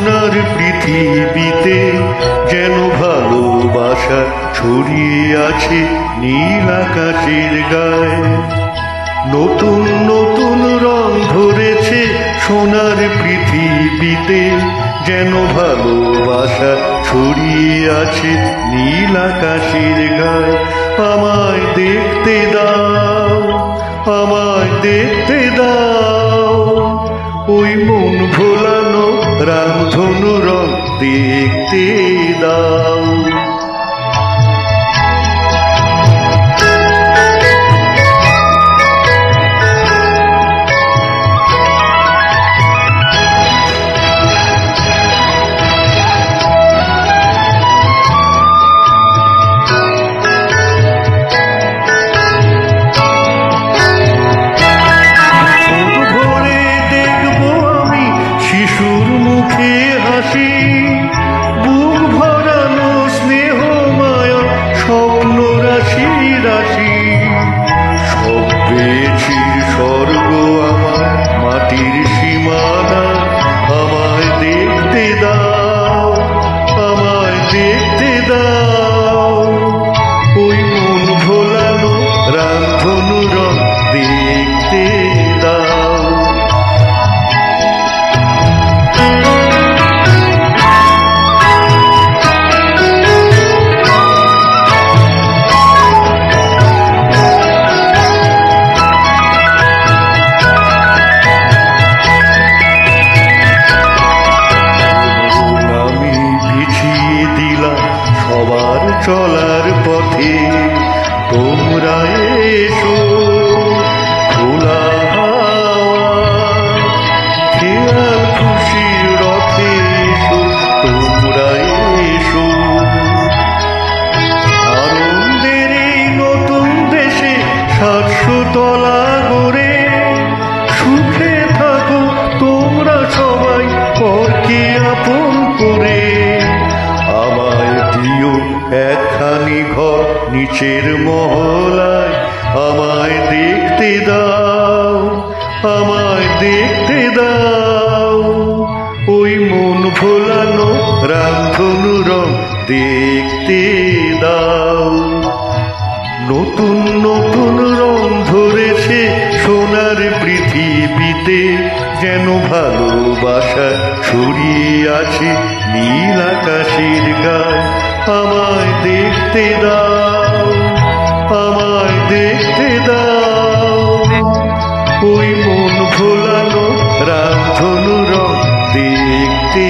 সোনার পৃথিবীতে যেন ভালোবাসা ছড়িয়ে আছে নীল আকাশের গায়ে। নতুন নতুন রং ধরেছে সোনার পৃথিবীতে যেন ভালোবাসা ছড়িয়ে আছে নীল আকাশের গায়ে। আমায় দেখতে দাও, আমায় দেখতে দাও, ওই মন ভোলানো রামধনু রং দেখতে দাও। বুক ভরানো স্নেহ মায়া স্বপ্ন রাশি রাশি, সব পেয়েছি স্বর্গ আমার মাটির সীমানা। আমায় দেখতে দাও, আমায় দেখতে দাও, ওই মন ভোলানো রামধনু রং দেখতে দাও। সবার চলার পথে তোমরা এসো, খোলা খেয়াল খুশির রথে এসো, তোমরা এসো। আনন্দের এই নতুন দেশে 700 তলা গড়ে সুখে থাকো তোমরা সবাই পরকে আপন করে। আমায় দিও একখানি ঘর নিচের মহলায়, আমায় দেখতে দাও, আমায় দেখতে দাও, ওই মন ভোলানো রামধনু রং দেখতে দাও। নতুন নতুন রং ধরেছে সোনার পৃথিবীতে যেন ভালোবাসা ছড়িয়ে আছে নীল আকাশের গায়ে। আমায় দেখতে দাও, আমায় দেখতে দাও, ওই মন ভোলানো রামধনু রং দেখতে